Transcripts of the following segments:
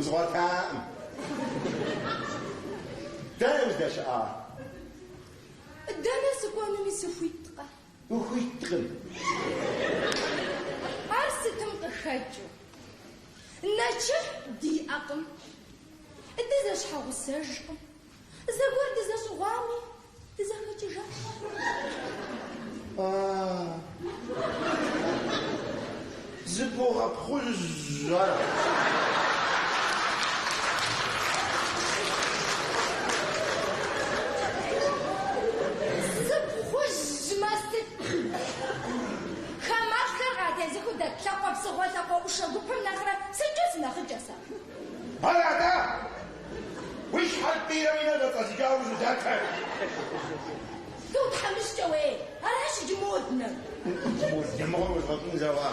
وزغوتام دايز دشا دانا سكون مسفويتقه وخيتقم عرستم قخاجو ناتشه دي اقم دزاش حاو ساجقم زغور دزاش غامي دزاك تجا زبوغ بخوجا تلاقوا بصغوة تلاقوا وشربوا بحنا خرا سجسنا خجسا هلا دا وش حالطيرة من هذا تتجاوز ذاتها دو تحمش جوي هلاش جمودنا جمود وغطن زوا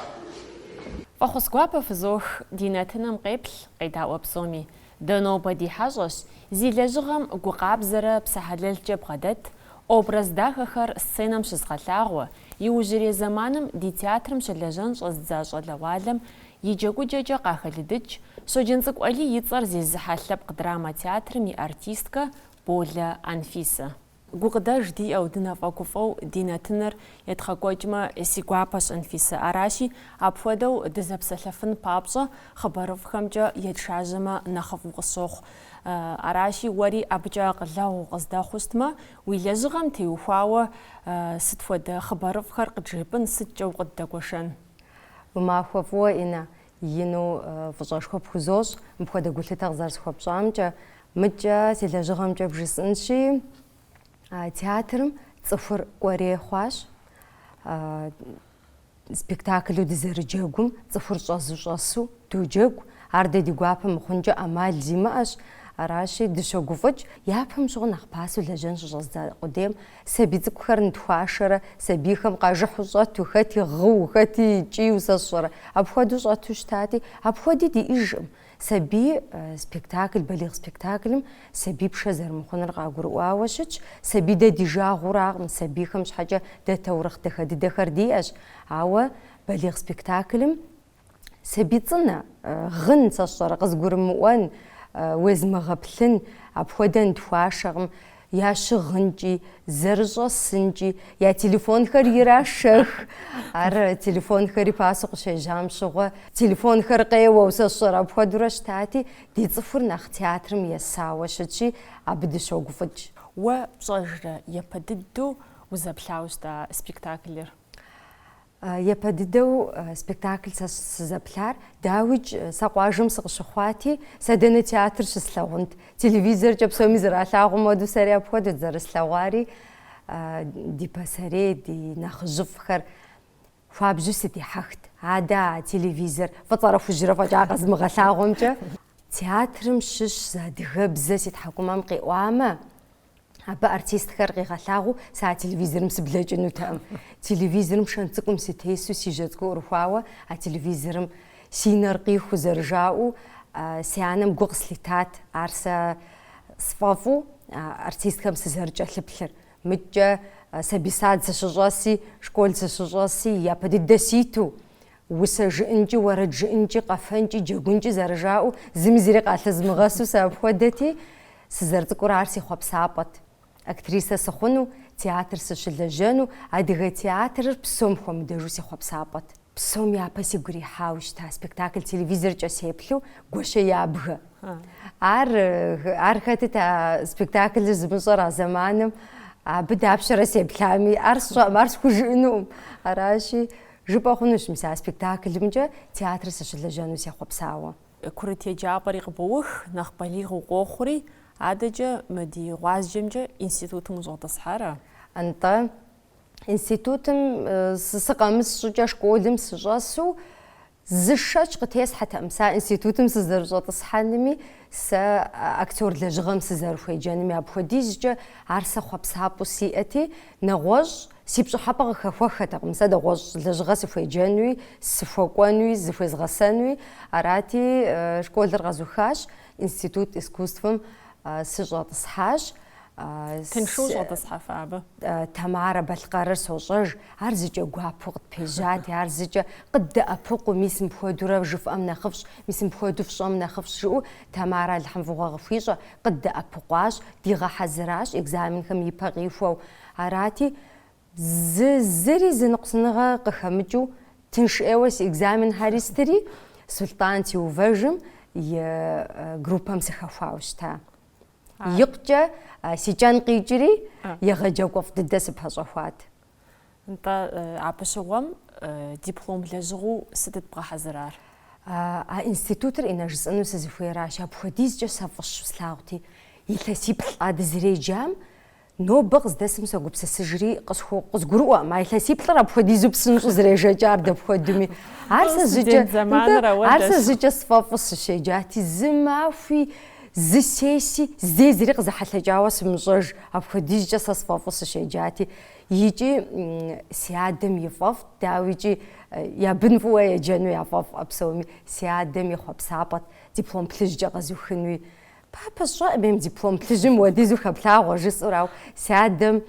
فخسقوابة فزوخ ديناتنا مقبل قيداء وبصومي دانو بدي حاجش زي لجغم قوقاب زرا بسحلل جب غدت образ дахахэр сценам щызгъэлъагъуэ, и ужьрей зэманым ди театрым щылэжьэн щӏэздза-щӏэлэуалэм и джэгуджэкӏэ къахэлыдыкӏ Щоджэн цӏыкӏу Ӏэли и цӏэр зезыхьэ лъэпкъ драма театрым и артисткэ Болэ Анфисэ. Гукъыдэж диӏэу дынафӏэгуфӏэу ди нэтыныр етхъэкӏуэкӏмэ си гуапэщ Анфисэ. Аращи, апхуэдэу дызэпсэлъэфын папщӏэ хъыбарыфӏхэмкӏэ етшажьэмэ нэхъыфӏу къысщохъу. Аращи, уэри абыкӏэ къылэгъуу къыздэхъуу щытмэ, уи лэжьыгъэм теухуауэ сыт хуэдэ хъыбарыфӏхэр къыджепӏын, сыткӏэ укъыддэгуэшэн? Махуэ фӏыуэ Инэ, ину фӏыщӏэшхуэ пхузощ, мыпхуэдэ гулъытэ къызэрысхуэпщӏамкӏэ. Мыкӏэ си лэжьыгъэмкӏэ бжысӏэнщи, театрым цӏыхур кӏуэрей хъуащ. Спектаклу дызэрыджэгум цӏыхур щӏэзу-щӏэсу доджэгу. Ар дэ ди гуапэ мыхъункӏэ ӏэмал зимыӏэщ. Аращи, дыщогуфӏыкӏ, япэм щыгъуэ нэхъ пасэу лэжьэн щыщӏэздза къудейм сабий цӏыкӏухэр нытхуашэрэ, сабийхэм къажыхьу щӏэту, хэти гъыу, хэти кӏийуэ сэ сщӏэрэ. Апхуэдэу щӏэту щытати, апхуэди диӏэжкъым. Сабий спектакль, балигъ спектаклым сабий пшэ зэрымыхъунур къагурыӏуауэ щытщ. Сабий дэ ди жагъуэракъым, сабийхэм щхьэкӏэ дэ таурыхъ дахэ дыдэхэр диӏэщ. Ауэ балигъ спектаклым сабий цӏынэ, гъын сэ сщӏэрэ, къызгурымыӏуэн, уезмыгъэплъын, апхуэдэ нытхуашэкъым. Я щыгъынкӏи, зэрыщӏэсынкӏи, я телефонхэр ирашэх. Ар телефонхэри пасэу къыщежьам щыгъуэ, телефонхэр къеуэу сэ сщӏэрэ апхуэдурэ щытати, ди цӏыхур нэхъ театрым есауэ щытщи, абы дыщогуфӏыкӏ. Уэ пщӏэжрэ япэ дыдэу узэплъауэ щыта спектаклыр? Япэ дыдэу спектакль сэ сызэплъар, дауичӏ сэ къуажэм сыкъыщыхъуати, сэ дэнэ театр щыслъэгъунт. Телевизоркӏэ псоми зэралъагъум хуэдэу сэри апхуэдэу зэрыслъэгъуари, ди пасэрей, ди нэхъыжьыфӏхэр хуабжьу сыдихьэхт. Адэ а телевизор фӏыцӏэрэ хужьырэ фӏэкӏа къэзмыгъэлъагъуэмкӏэ. Театрым щыщ зы адыгэбзэ си тхьэкӏумэм къиӏуамэ, абы артистхэр къигъэлъагъуу сэ а телевизорым сыблэкӏынутэкъым. Телевизорым шэн цӏыкӏум сытесу си жьэ цӏыкӏуу ӏурыхуауэ, а телевизорым си нэр къиху зэрыжаӏэу, си анэм гу къыслъитат ар сэ сфӏэфӏу артистхэм сызэрыкӏэлъыплъыр. Мыкӏэ сабий сад сыщыщӏэси, школ сыщыщӏэси, япэ дыдэ ситу, усэ жыӏэнкӏи, уэрэд жыӏэнкӏи, къэфэнкӏи, джэгункӏи зэрыжаӏэу, зыми зыри къалъызмыгъэсу сэ апхуэдэти, сызэрыцӏыкӏур ар си хъуэпсапӏэт. Актрисэ сыхъуну, театр сыщылэжьэну, адыгэ театрыр псом хуэмыдэжу си хъуэпсапӏэт. Псом япэ сигу ирихьауэ щыта, спектакль телевизоркӏэ сеплъу гуащэ ябгэ. Ар хэтыт а спектаклыр зымыщӏэр а зэманым, абы дапщэрэ сеплъами, ар схужыӏэнукъым. Аращи, жыпӏэ хъунущ мис а спектаклымкӏэ театрыр сыщылэжьэну сехъуэпсауэ. Курыт еджапӏэри къыбоух, нэхъ балигъыу къохъури, адэкӏэ мы ди гъуазджэмкӏэ институтым ущӏотӏысхьэра? Антӏэ, институтым сыкъэмыс щӏыкӏэ школым сыщӏэсу, зы шэч къытесхьэтэкъым. Сэ институтым сызэрыщӏэтӏысхьэнми, сэ актер лэжьыгъэм сызэрыхуеджэнми, апхуэдизкӏэ ар сэ хъуэпсапӏэу сиӏэти, нэгъуэщӏ си пщӏыхьэпӏэ къыхэхуэхэтэкъым. Сэ нэгъуэщӏ лэжьыгъэ сыхуеджэнуи, сыхуэкӏуэнуи, зыхуезгъэсэнуи. Арати школыр къэзухащ, институт искусствым сыщӏэтӏысхьащ. تنشوز وتصحى فابه تمارا بالقرار سوجج عرزج أقوى بيجات عرزج قد أبوق ميسم بخدورة جف أمنا خفش ميسم بخدوفش أمنا خفش شو تمارا الحم فوق غفيجة قد أبوقاش ديغا حزراش إكزامين كم يبغيفو عراتي زري زنقصنغا قخمجو تنشأوس إكزامين هاريستري سلطانتي وفرجم جروبهم سخفاوشتا يقجا سيجان قيجري يغجاو قفت الدس بهالصفات انت عبشوام دبلوم لجغو ستة بقى حزرار انستيتوتر إنا جزء سزفيرا شاب خديز جا سافش سلاوتي يلسيب عاد زري جام نو بغز دسم سوق بسسجري قصخو قصقروا ما يلسيب طلع بخديزو بسنج زري جار دبخدمي عارسة زجا صفافس شجاتي زما في زي سيسي زي زريق زي حتى جاوس مزوج أبخديج جس صفافس شجاتي يجي سيادم يفاف داويجي يا بنفوا يا جنو يفاف أبسومي سيادم يخب سابط دبلوم بلج جغزو خنوي بابا شو بيم دبلوم بلجم وديزو خبلا وجس أراو سيادم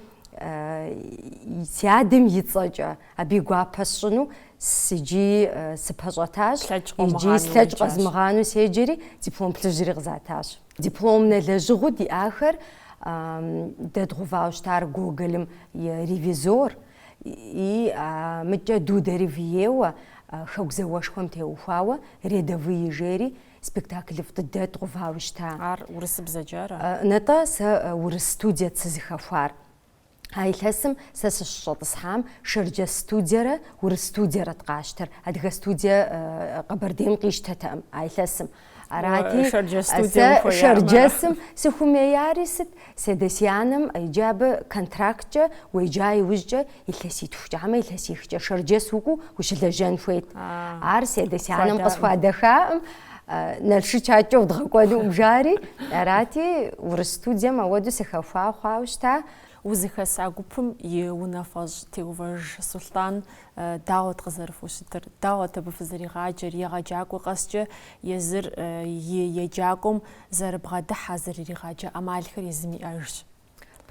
يتصجع أبي قابس شنو سيجي سبهجاتاش يجي سلج قزمغانو سيجري دبلوم بلجري غزاتاش دبلومنا لجغو دي آخر دادغوفاوش تار جوجلم ريفيزور متجا دودا ريفيو خوك زواش خم تيوفاوا ريدافي جيري سبكتاكل فتدات غوفاوش تار ورس بزجارة نتا ورس ستوديا تسزخفار هاي الاسم ساس الشوط صحام شرجة ستوديرة ورستوديرة تقاشتر هذا ستوديا قبردين قيشتها تام هاي الاسم أراتي شرجسم سخومي يارست سدسيانم إجابة كونتراكت ويجاي وجه يلسي تفجع ما يلسي خجة شرجسوكو وش اللجان فويت عارس سدسيانم قصفا دخام نلشي تشاچو دغقودو مجاري أراتي ورستوديا ما ودو سخفا خاوشتا وزخ ساقوبم يونافج تيوفج سلطان دعوت غزر فوشتر دعوت بفزري غاجر يغاجاكو قصجة يزر يجاكم زر بغدا حزر غاجا أمال خير يزمي أرش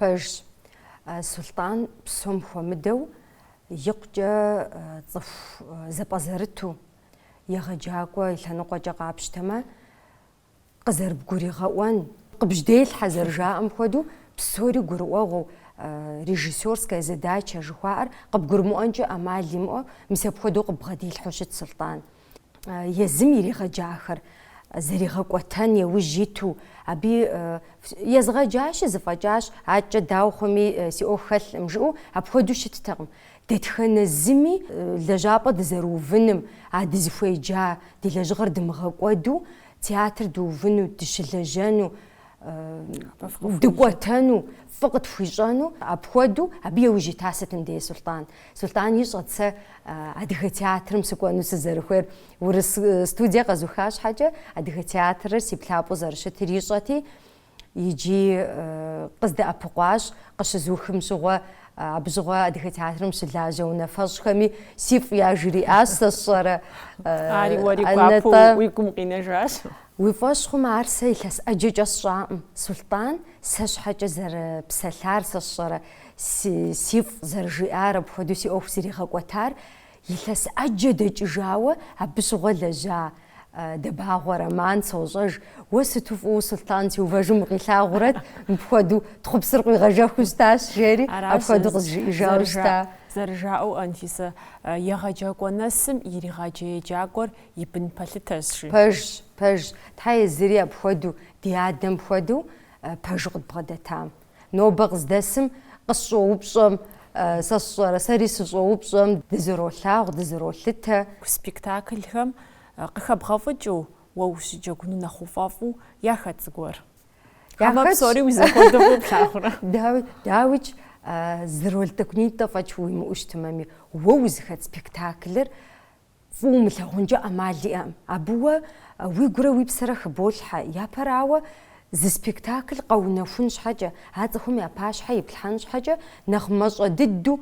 برش سلطان بسوم خمدو يقجا طف زبازرتو يغاجاكو يلانو قجا قابشتما قزر بقوري غوان قبجديل حزر جاء خدو بسوري قروغو ريجيسورسكا задача жухар قبقرموانجا أماليمو مسابخدو قبغدي الحوشة سلطان يزم يريغا جاخر زريغا قوتان يوجيتو أبي يزغا جاش زفاجاش عاجا داو خمي سيو خل مجو أبخدو شتتغم دتخن زمي لجابا دزرو فنم عاد زفوي جا دي لجغر دمغا قودو تياتر دو فنو دشلجانو دقوتانو فقط فيجانو أبخدو أبي وجي تاسة دي سلطان يشغل سا أدخل تياتر مسكوانو سزرخير ورس ستوديا غزوخاش حاجة أدخل تياتر سيبلابو زرشة تريجاتي يجي قصد أبقواش قش زوخم شغوا أبجغوا أدخل تياتر مسلاجة ونفاش خمي سيف ياجري أساسورة عاري وري قابو ويكم قينا جاش ويفاشخو معرسة يلس أجيج الصعام سلطان ساش حاجة زر بسلار ساشرة سيف زر جيارة بخدوسي أوف سريخة قوتار يلس أجيج جاوة أبسغو لجا دباغو رمان صوجج وستوفو سلطانتي وفاجم غيلا غورت بخدو تخبصر قوي غجاكو ستاش جيري أبخدو غجاو ستا زرجاو أنتيسا يغجاكو نسم يريغاجي جاكور يبن بالتاش باج تحي الزريا بخدو ديادم بخدو باج غد بغدا تام نو بغز دسم قصو بشم سصورة سريس صو بشم دزرو لاغ دزرو لتا سبيكتاكل هم قخب غفجو ووش جاكونو نخوفافو ياخد زغور ياخد سوري ويزاكو دبو بلاخرة داوج زرول تكنيتا فاتشوي مؤشتمامي ووز خد سبيكتاكلر فوم لغونجا أمالي أم أبوه ويقرأ ويبصرخ بولحة يا براوة زي سبيكتاكل قونا فنش حاجة هذا هم يا باش حي بلحنش حاجة نخمج ضدو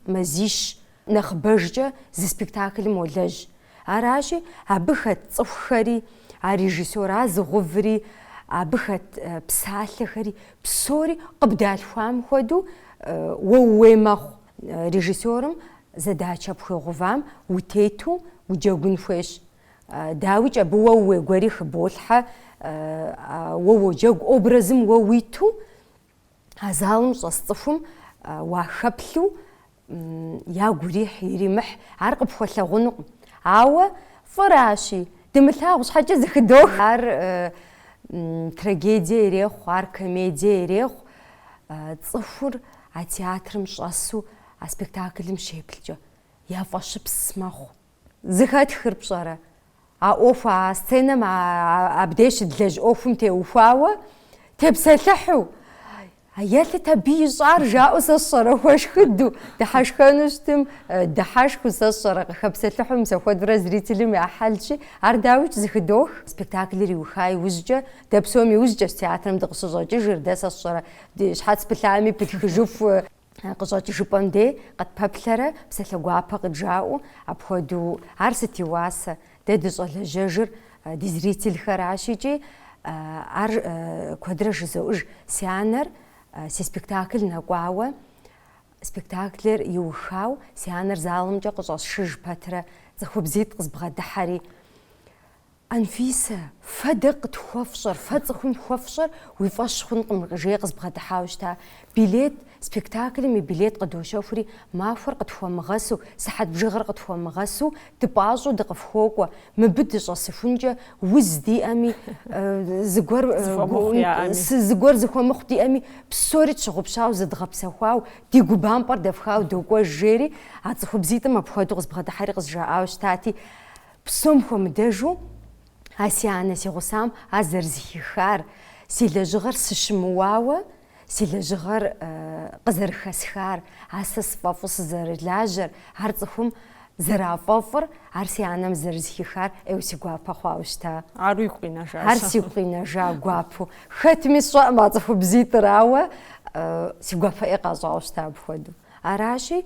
مزيش نخبرجة زي سبيكتاكل مولج عراشي أبخت صفخري عريجيسورا زغفري абыхэт псалъэхэри псори къыбдалъхуам хуэдэу уэ мэхъу режиссерым задачэ пхуегъувам утету уджэгун хуейщ. Дауи абы уэ уегуэри хыболъхьэ, уэ уоджэгу образым уэ уиту а залым щӏэс цӏыхум уахэплъу ягу ирихь иримыхь ар къыпхуэлъэгъунукъым. Ауэ фӏыращи, дымылъагъу щхьэкӏэ зыхыдох. Ар трагедие ирехъу, ар комедие ирехъу. Цӏыхур а театрым щӏэсу а спектаклым щеплъкӏэ яфӏэщыпс мэхъу. Зыхэтхыр пщӏэрэ? А ӏуэху а сценэм абдеж щыдлэжь ӏуэхум теухуауэ тепсэлъыхьу. Елъыт абы ищӏар жаӏэу сэ сщӏэрэ хуэшхыду дыхьэшхэну щытым дыхьэшхыу сэ сщӏэрэ къыхэпсэлъыхьу мисэхуэдурэ зрителым я хьэлщи, ар дауичӏ зыхыдох. Спектаклыр иуха иужькӏэ дэ псом иужькӏэщ театрым дыкъыщыщӏэкӏыжыр, дэ сэ сщӏэрэ щхьэц пылъами пытхыжыфу къыщӏэкӏыжыпӏэм дей къэтпэплъэрэ псалъэ гуапэ къыджаӏуу апхуэдэу ар сыт и уасэ? Дэ дыщӏэлэжьэжыр ди зрителхэращ икӏи ар куэдрэ жызоӏыж. Си анэр си спектакль нэкӏуауэ спектаклыр иухау си анэр залымкӏэ къыщӏэсшыж пэтрэ цӏыхубзитӏ къызбгъэдыхьэри Анфисэ, фэдэ къытхуэфщӏэр, фэ цӏыхум хуэфщӏэр уи фӏэщ хъункъым жей къызбгъэдыхьауэ щыта. Билет спектаклым и билет къыдощэхури махуэр къытхуэмыгъэсу, сыхьэт бжыгъэр къытхуэмыгъэсу дыпӏащӏэу дыкъыфхуокӏуэ. Мыбы дыщӏэсыхункӏэ уз диӏэми, зыгуэр зыхуэмыхъу диӏэми, псори тщыгъупщауэ зыдгъэпсэхуауэ, ди губампӏэр дэфхауэ докӏуэж жери, а цӏыхубзитӏым апхуэдэу къызбгъэдыхьэри къызжаӏауэ щытати, псом хуэмыдэжу а си анэ си гъусам а зэрызыхихар, си лэжьыгъэр сыщымыуауэ, си лэжьыгъэр къызэрыхэсхар, а сэ сфӏэфӏу сызэрылажьэр, ар цӏыхум зэрафӏэфӏыр, ар си анэм зэрызыхихар ӏейуэ си гуапэ хъуауэ щыта. Ару игу къинэжащ. Ар сигу къинэжа гуапэу. Хэтми сщӏэӏым а цӏыхубзитӏыр, ауэ си гуапэӏей къащӏауэ щыта апхуэдэу. Аращи,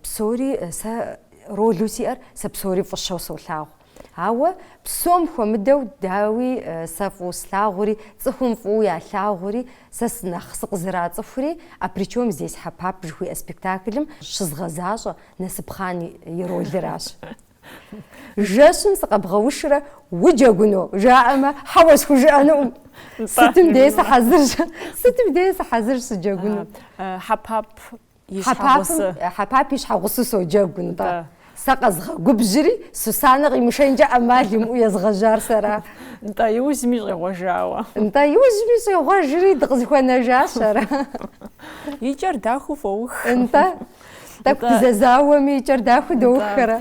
псори сэ ролу сиӏэр сэ псори фӏыщэу солъагъу. Ауэ псом хуэмыдэу дауи сэ фӏыуэ слъагъури, цӏыхум фӏыуэ ялъагъури, сэ нэхъ сыкъызэрацӏыхури, а причем здесь хьэпап жыхуиӏэ спектаклым щызгъэзащӏэ Насыпхъан и ролыращ. Жэщым сыкъэбгъэушрэ уджэгуну жаӏэмэ, хьэуэ схужыӏэнукъым. Сытым дей сыхьэзыр сыджэгуну. Хьэпап и щхьэгъусэ. Хьэпап и щхьэгъусэ соджэгуну. Сэ къэзгъэгубжьри, Сусанэ къимышэнкӏэ ӏэмал имыӏэу езгъэжьар сэра. НтӀэ иужьми щӀегъуэжауэ. НтӀэ иужьми щӀегъуэжри дыкъызыхуэнэжащ ара. И кӏэр дахэу фӀоух. НтӀэ тӀэкӀу дызэзауэми и кӏэр дахэу доухэрэ.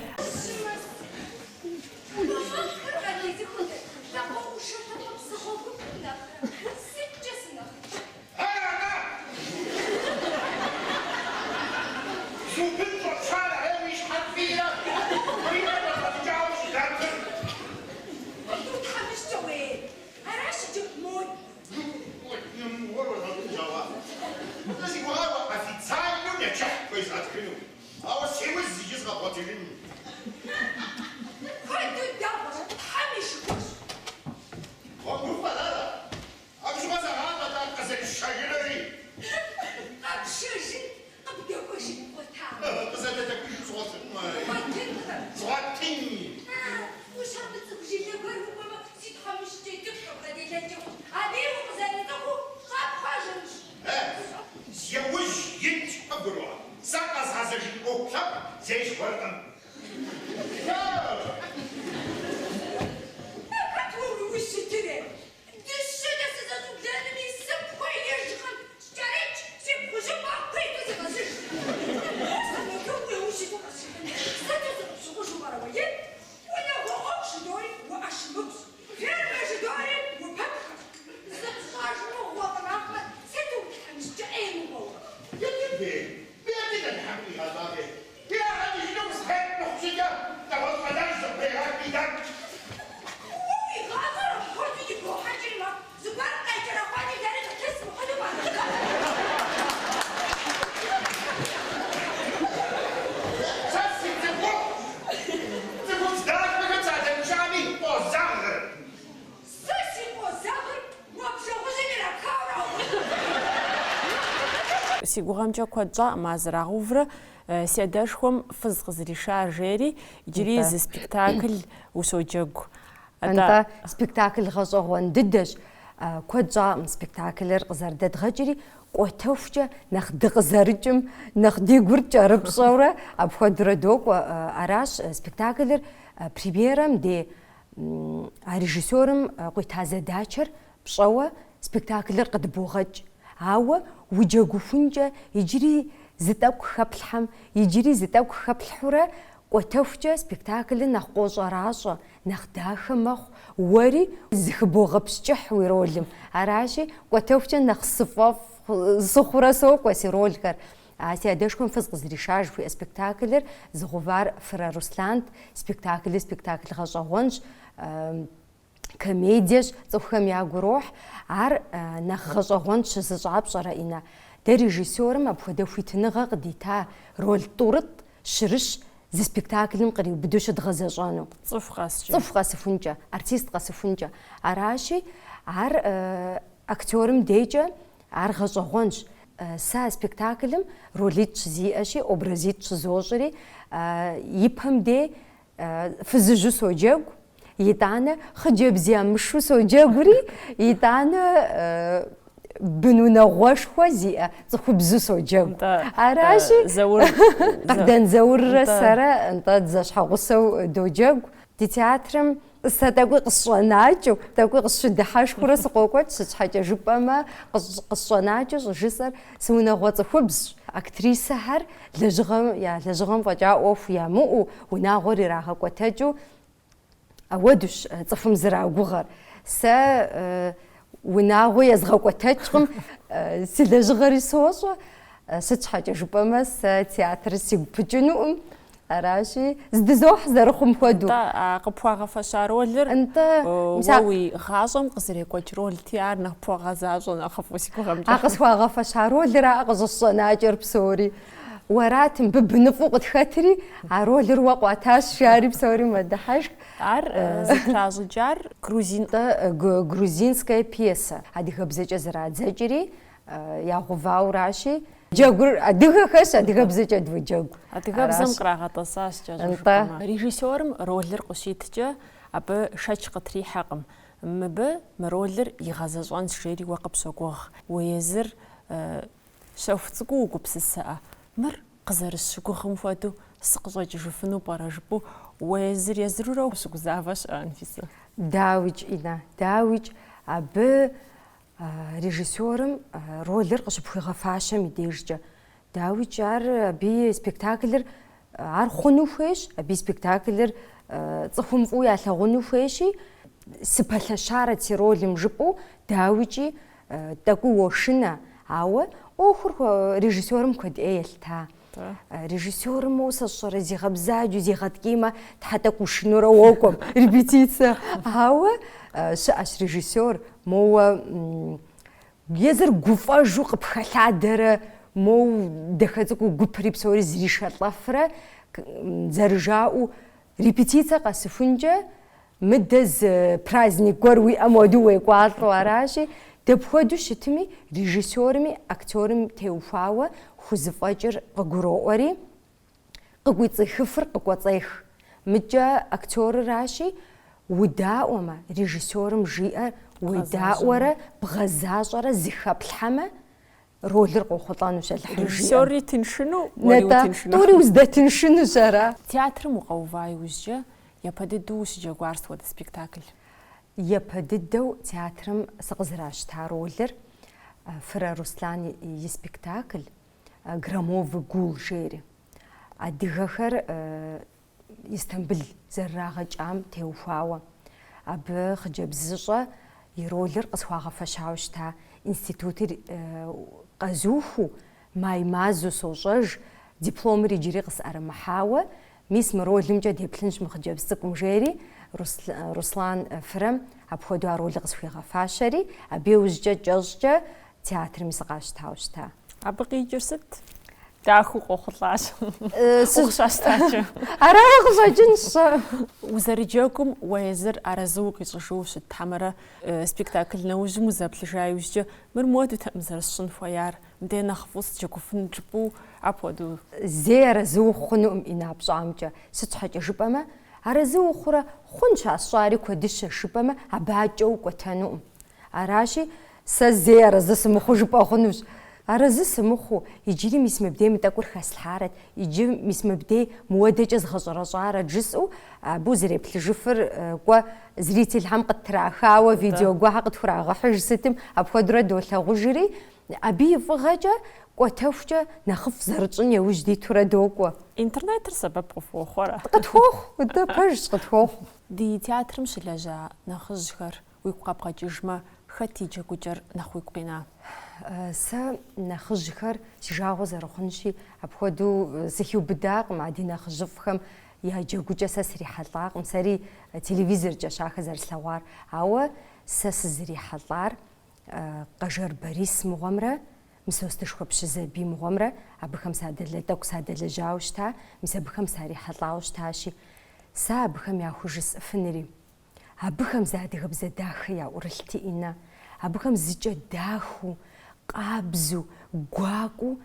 سيقوغامجا كوجا ما زراغوفرا سياداشهم فز قزريشار جيري يجري زي سبيكتاكل وسوجاغو أنت سبيكتاكل غزوغوان ددش كوجا سبيكتاكل غزردد غجري وتوفجا نخد غزرجم نخدي غورجا ربصورة أبخدر دوك وأراش سبيكتاكل بريبيرم دي ريجيسورم قويتازا داتشر بشوة سبيكتاكل قد بوغج هاو وجاغو فنجا يجري زتاك خبلحم يجري زتاك خبلحورة وتوفجا سبيكتاكل نخقوش راشا نخداخ مخ وري زخبوغ بشجح ويرولم عراشي وتوفجا نخصفاف صخورة سوق وسيرولكر سيادشكم فزق زريشاج في سبيكتاكلر زغوفار فرا روسلاند سبيكتاكل غجاونج كوميدياش زوخم ياغروح عر نخ غجاونج زجاب شرائنا دا ريجيسور ما بخدو في تنغا قديتا رول طورط شرش زي سبيكتاكل مقريب بدوش دغزاجانو صف قاسفونجا ارتيست قاسفونجا عراشي عر اكتورم ديجا عر غجاونج سا سبيكتاكلم روليتش زي اشي اوبرازيتش زوجري يبهم دي فزجو سوجاغ يتانا خجب زي مشو سوجاغري يتانا بنونا غواش خوزي تخو بزو سوجاغ عراشي زور قدن زور سارة انت زاش حغوسو دوجاغ دي تياترم ستاقوي قصوناجو تاقوي قصو دحاش كورا سقوكوات ستحاجة جباما قصوناجو جسر سونا غوات خبز اكتريسة هر لجغم فجاء اوف يا مؤو وناغوري راها كواتاجو اودوش تفهم زرع غغر سا وناغو يزغا كواتاجم سلجغري سوصو ستحاجة جباما ستياتر سيبجنو راشي زدزوح زرخم خدو قبوغا فشارولر انت ووي غازم قصري كوترول تيار نقبوغا زاجو نخفوسي كوغم قصوغا فشارولر اقص الصناجر بسوري وراتم ببنفوق تخاتري عرولر وقواتاش شاري بسوري مدحاش زكرازو جار грузинская пьеса адыга бзэкӏэ зэрадзэкӏри ягъувау раши джэгур адыга хэс адыга бзэкӏэ двыджэгу адыгабзэм кърагъэтӏысащкӏэ режиссерым ролыр къыщиткӏэ абы шэч къытрихьэкъым мыбы мы ролыр игъэзэщӏэн жери уэ къыпщогугъ уезыр щэху цӏыкӏуу угупсысыӏэ мыр къызэрысщыгугъым хуэдэу сыкъыщӏэкӏыжыфыну пӏэрэ жыпӏэу уезыр езырурэ ущыгузавэ щыӏэ Анфисэ дауич ина дауич абы режиссерым ролыр къыщыпхуигъэфащэм и дежкӏэ дауич ар аби спектаклыр ар хъуну хуейщ аби спектаклыр цӏыхум фӏыуэ ялъэгъуну хуейщи сыпэлъэщарэ си ролым жыпӏэу дауичи тӏэкӏуу уошынэ ауэ ӏуэхур режиссерым куэд ӏей елъыта режиссерым сащӏэрэ зигъэбзаджу зигъэткӏиймэ тхьэ тӏэкӏу ушынурэ уокӏуэм репетицие ауэ щыӏэщ режиссер моуэ езыр гуфӏэжу къыпхэлъадэрэ моу дахэ цӏыкӏуу гупри псори зришэлӏэфрэ зэрыжаӏэу репетицие къэсыхункӏэ мыдэ зы праздник гуэр уиӏэм уэдэу уекӏуалӏэу аращи дэпхуэдэу щытми режиссерми актерым теухуауэ хузыфӏэкӏыр къыгуроӏуэри къыкъуицӏыхыфыр къыкӏуэцӏех мыкӏэ актерыращи удаӏуэмэ режиссерым жиӏэр удаӏуэрэ бгъэзащӏэрэ зыхэплъхьэмэ ролыр къохъулӏэнущ режиссери тыншыну тӏури уздэтыншынущ ара театрым укъэува иужькӏэ япэ дыдэу ущыджэгуар сыт спектакль япэ дыдэу театрым сыкъызэращта ролыр Фыра Руслан и спектакль «Громовый гул» жери. Адыгэхэр Истамбул зэррагъэкӏам теухуауэ. Абы хъыджэбзыщӏэ и ролыр къысхуагъэфэщауэ щыта. Институтыр къэзуху май мазу сощӏэж, дипломыр иджыри къысӏэрымыхьауэ, мис мы ролымкӏэ деплъынщ мы хъыджэбз цӏыкӏум жери Руслан Фырэм апхуэдэу а ролыр къысхуигъэфащэри, абы иужькӏэ кӏэщӏкӏэ театрым сыкъащтауэ щыта. Абы къикӏыр сыт? даху къохъулӏащ. Къохъущащтакӏэ. Арай къыщӏэкӏынщ. Узэрыджэгум уэ езыр арэзыу къищӏыжу щытхьэмэрэ спектакль нэужьым узэплъыжа иужькӏэ мыр модэтэӏым зэрысщӏын хуеяр. Мыдей нэхъ фӏыуэ сыджэгуфын жыпӏэу апхуэдэу. Зэи арэзыу хъунуӏым и напщӏамкӏэ. Сыт щхьэкӏэ жыпӏэмэ, арэзыу ухъурэ хъунщ а сщӏари куэдыщэ жыпӏэмэ, абы акӏэу кӏуэтэнуӏым. Аращи, сэ зэи арэзы сымыхъуу жыпӏэ хъунущ. Арэзы сымыхъуу, иджыри мис мыбдей мы тӏэкӏур хэслъхьарэт, иджы мис мыбдей мыуэдэкӏэ згъэщӏэрэщӏарэт жысӏэу, абы узэреплъыжыфыр кӏуэ зрительхьэм къытрахауэ, видео гуэхьэ къытхурагъэхьыж сытым, апхуэдурэ долъагъужри, абы и фӏыгъэкӏэ кӏуэтэхукӏэ нэхъыфӏ зэрытщӏын еужь дитурэ докӏуэ. Интернетыр сэбэп къыфхуохъуэрэ? Къытхуохъу, пэжщ къытхуохъу. Ди театрым щылэжьа нэхъыжьхэр уигу къэбгъэкӏыжмэ, хэт и джэгукӏэр нэхъ уигу къина? Сэ нэхъыжьхэр си жагъуэ зэрыхъунщи, апхуэдэу сыхиубыдакъым а ди нэхъыжьыфӏхэм я джэгукӏэ сэ срихьэлӏакъым. Сэри телевизоркӏэщ ахэр зэрыслъэгъуар. Ауэ сэ сызэрихьэлӏар Къэжэр Борис мыгъуэмрэ Мисостышхуэ Пщызабий мыгъуэмрэ абыхэм тӏэкӏу садэлэжьауэ щыта, мис абыхэм сарихьэлӏауэ щытащи, сэ абыхэм яхужысӏыфынри, абыхэм зы адыгэбзэ дахэ яӏурылъти ӏинэ, абыхэм зыкӏэ дахыу, къабзу, гуакӏуэу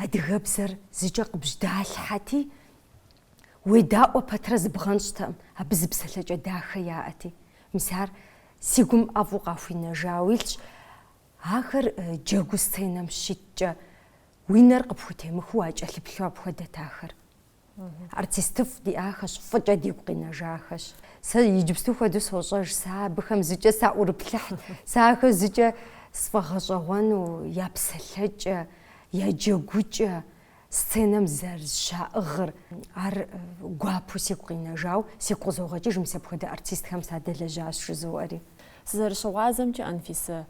адыгэбзэр зыкӏэ къыбжьдалъхьэти, уедаӏуэ пэтрэ зыбгъэн щтэӏым, абы зы псалъэкӏэ дахэ яӏэти. Мис ар си гум ӏэфӏу къахуинэжауэ илъщ. Ахэр джэгу сценэм щиткӏэ уи нэр къыпхутемыхыу уакӏэлъыплъу апхуэдэт ахэр. Артистыфӏ диӏахэщ, фӏыкӏэ дигу къинэжахэщ. Сэ иджыпсту хуэдэу сощӏэж, сэ абыхэм зыкӏэ саӏурыплъыхьт, сэ ахэр зыкӏэ сфӏэгъэщӏэгъуэну я псалъэкӏэ, я джэгукӏэ, сценэм зэрыщаӏыгъыр, ар гуапэу сигу къинэжауэ, сигу къызогъэкӏыж мис апхуэдэ артистхэм садэлэжьащ жызоӏэри. Сызэрыщыгъуазэмкӏэ, Анфисэ,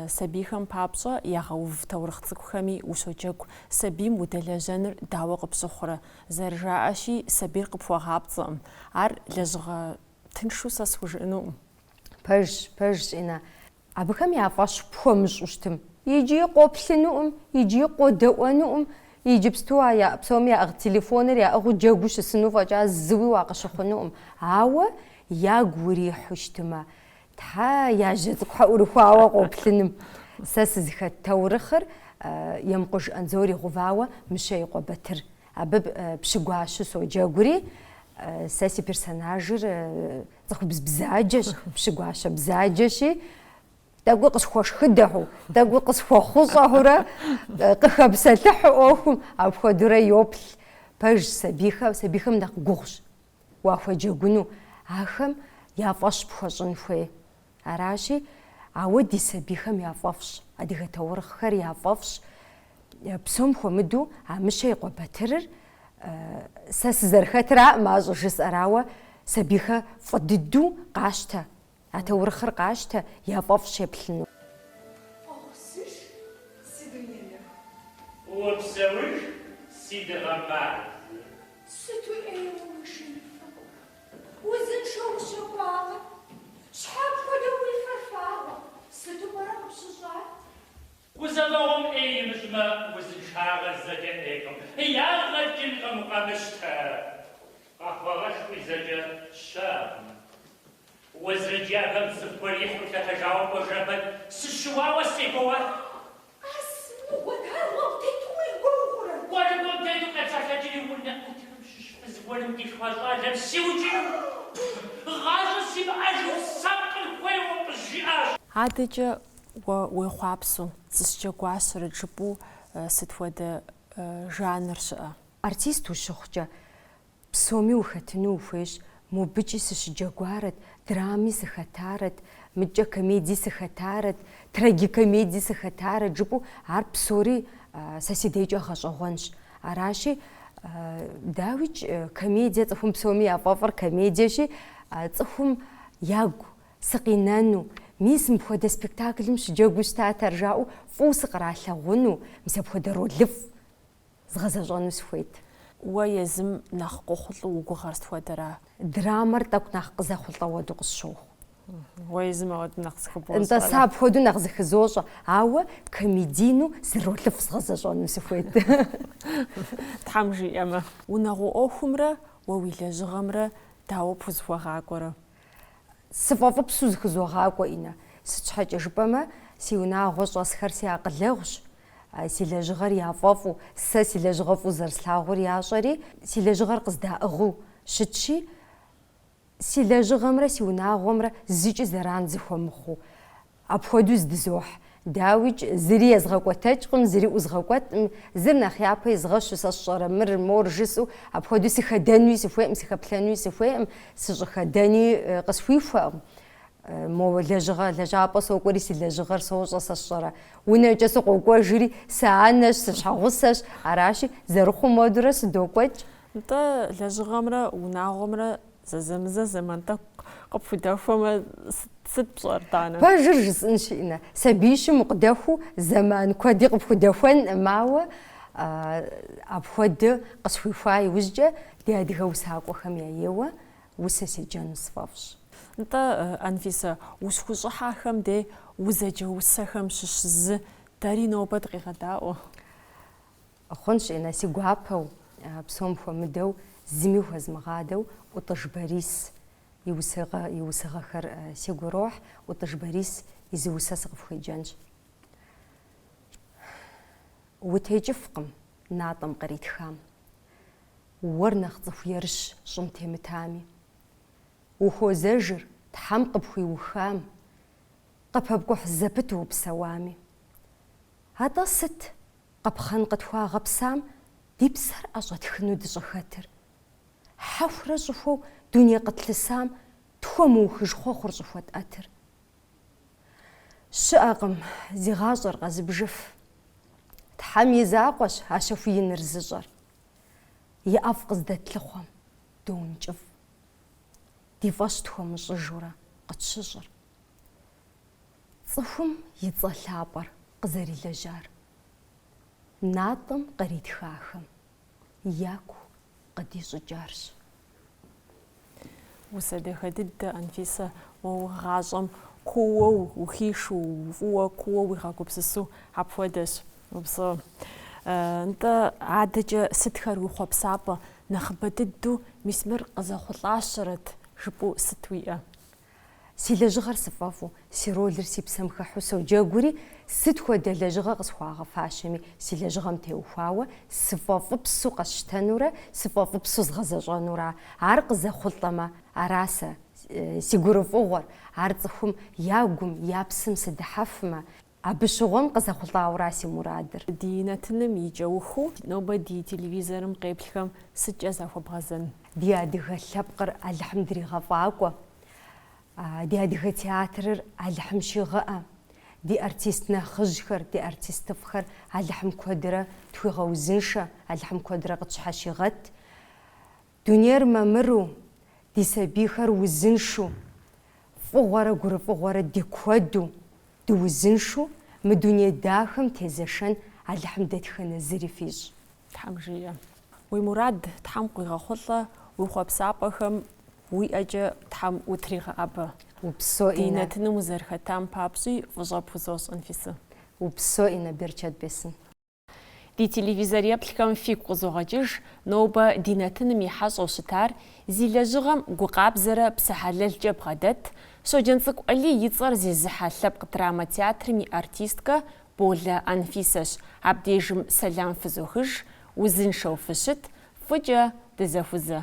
сабийхэм папщӏэ ягъэув таурыхъ цӏыкӏухэми ущоджэгу. Сабийм удэлэжьэныр дауэ къыпщыхъурэ? Зэрыжаӏэщи, сабийр къыпхуэгъапцӏэӏым. Ар лэжьыгъэ тыншу сэ схужыӏэнукъым. Пэж ӏинэ. Абыхэм я фӏэщ пхуэмыщӏу щытым. Иджы къоплъынуӏым, иджы къодэӏуэнуӏым, иджыпсту псоми яӏыгъ телефоныр яӏыгъыу джэгуу щысыну фӏэкӏа зыуи уакъыщыхъунуӏым. Ауэ ягу урихьу щытымэ, Тхьэ яжьэ цӏыкӏухьэ ӏурыхуауэ къоплъыным. Сэ сызыхэт таурыхъыр Емкъуж Анзор игъувауэ Мыщэ и къуэ Батыр. Абы пщыгуащэу соджэгури, сэ си персонажыр цӏыхубз бзаджэщ, пщыгуащэ бзаджэщи, тӏэкӏуи къысхуэшхыдэхьу, тӏэкӏуи къысхуэхъущӏэхьурэ, къыхэпсэлъыхьу ӏуэхум, апхуэдурэ йоплъ. Пэж сабийхэм нэхъ гугъущ уахуэджэгуну. Ахэм я фӏэщ пхуэщӏын хуей. Аращи, ауэ ди сабийхэм я фӏэфӏщ, адыгэ таурыхъхэр я фӏэфӏщ. Псом хуэмыду а Мыщэ и къуэ Батырыр сэ сызэрыхэтраӏым ащӏэ жысӏэрауэ, сабийхэр фӏы дыдэу къащтэ, а таурыхъыр къащтэ, я фӏэфӏщ еплъыну. Фӏэгъусыж си дунейр. Уопсэуж си дыгъэмбар. Сыту ӏейуэ ушынфэ. Узыншэу ущыкӏуагъэ. Щхьэ апхуэдэу уи фэфагъуэ. Сыту пӏэрэ къыпщыщӏар? Узэвэгъуэм ӏеймыщӏмэ, узыншагъэр зэкӏэ ӏейкъым. Ягъэкӏынкъым къэмыщтэ. Къэхъуэгъэшхуи зэкӏэ щэкъым. Узрыджабэм цӏыхухэр ихьу лъэтэжауэ кӏуэжэбэт сыщыуауэ сегуэ. Уэдар уэгъутету уи гугъурэ. Уэрым уэдэту къепсэлъэкӏыри унэ ӏутырым щыщ зыгуэрым дихуа щӏалэм сиукӏыну. Гъащӏэ симыӏэжу сапкъыр хуейуэ къызжиӏащ. Адэкӏэ уехъуапсэу зысджэгуащэрэт жыпӏэу сыт хуэдэ жанр щыӏэ? Артист ущыхъукӏэ псоми ухэтыну ухуейщ. Мобыкӏи сыщыджэгуарэт, драми сыхэтарэт, мыкӏэ комедии сыхэтарэт, трагикомедии сыхэтарэт жыпӏэу ар псори сэ си дежкӏэ гъэщӏэгъуэнщ. Аращи, дауичӏ комедие цӏыхум псоми яфӏэфӏыр комедиещи, цӏыхум ягу сыкъинэну, мис мыпхуэдэ спектаклым щыджэгуу щытатэр жаӏэу фӏыуэ сыкъралъэгъуну, мис апхуэдэ ролыф згъэзэщӏэну сыхуейт. Уэ езым нэхъ къохъулӏу угугъэр сытхуэдэрэ? Драмэр тӏэкӏу нэхъ къызэхъулӏэ уэду къысщохъу. ويزمود نقص خبوز انت صعب خدو نغزخ زوجة عاوة كوميدينو زرولف صغزجون مسفويت تحمجي أما ونغو أوخمرة وويلا جغمرة داو بوزفوا غاقورة سفافة بسوز خزو غاقو إنا ستحاج جبما سيونا غوش أسخر سياقلغش سيلا جغر يافافو سا سيلا جغفو زرسلاغور ياشري سيلا جغر قصدا أغو شتشي سيلا جغمرة سيونا غمرة زيج زران زخو مخو أبخدوز دزوح داوج زري أزغاقو تاجقم زري أزغاقوات زرنا خيابي زغشو ساشرة مر مور جسو أبخدو سيخدانوي سفوائم سيخبلانوي سفوائم سيخداني قصفوي فوائم مو لجغا باسو قوري سي لجغر سوجا ساشرة وينا جاسو قوقوا جري ساعناش سشاغوساش عراشي زرخو مودرس دوقوج انت لجغمرة وناغمرة زمزة زمانتا قبفو دافو ست بصور تانا باجرجس انشئنا سبيش مقدافو زمان كودي قبفو دافوان معوا أبخد قصفي فاي وجه دي هادي غوساقو خميا يوا وساسي جانو صفافش انت أنفيسة وسخوصحاخم دي وزجوسخم ششز داري نوبة دقيقة داو أخونش إنا سي قوابو بسوم فمدو زميو هزمغادو وطجباريس يوسغا خر سي قروح وطجباريس يزوسا سقف خيجانج وتيجفقم ناطم قريت خام ورنخ يرش شمتي متامي وهو زجر تحمق بخوي وخام قبها بقوح زبتو بسوامي هذا ست قب خنقت فوا غبسام دي بسر أجت خنو دجخاتر حفرة جفو دنيا قتل سام تخمو خجخو خرجفوات أتر شقم زغاجر غزب جف تحمي زاقوش هاشفوي نرزجر يأفقز دات لخوام دون جف دي فاشتهم الشجرة قد شجر صفهم يتظلابر قزري لجار ناطم قريد خاخم ياكو قد يشجارش وسادخ ضد أنفيسة وغازم كوو وخيشو وكوو ويخاكو بسسو حبودش وبصو انت عادج ستخر وخوب صعبة نخبتدو مسمر قزا خطلاشرت جبو ستوية سي لجغر صفافو سي رولر سي بسمخ حسو جاغوري ستخو دا لجغر قصخواغ فاشمي سي لجغم تيوخواوا صفافو بسو قشتانورا صفافو بسو زغزجانورا عرق زا خلطما عراسة سي غروفوغر عرضهم ياغم يابسم سدحفما عبشوغم قزا خلطاورا سي مرادر دينتنم يجوخو نوبا دي تلفزيرم قيبلكم سجازا فبغزن دي هادي لبقر الحمد لله غفاقوا دي هادي تياتر الحم شغاء دي ارتيستنا خجخر دي ارتيست فخر الحم كودرة توي غوزنشا الحم كودرة قدشحا شغت دنيار ما مرو دي سبيخر وزنشو فغورة غور فغورة دي كودو دي وزنشو مدنيا داخم تيزشن الحم دتخن الزريفيج تحمجية ومراد تحمقي غخلة وخوب سابخم ويأجا تحم وتريغ أبا وبسو دينتنا مزرخة تام بابسي وجاب وزوز أنفسه وبسو إنا بيرشاد بسن دي تلفزيريا بلكم في قزوغجيج نوبا دينتنا ميحاج وشتار زي لجغم قوقاب زرا بسحلل جب غدت شو جنسك اللي يتصر زي زحالب قدراما تياتر مي ارتيستكا بولا أنفسش عبديجم سلام فزوخج وزن شو فشت فجا دزافوزا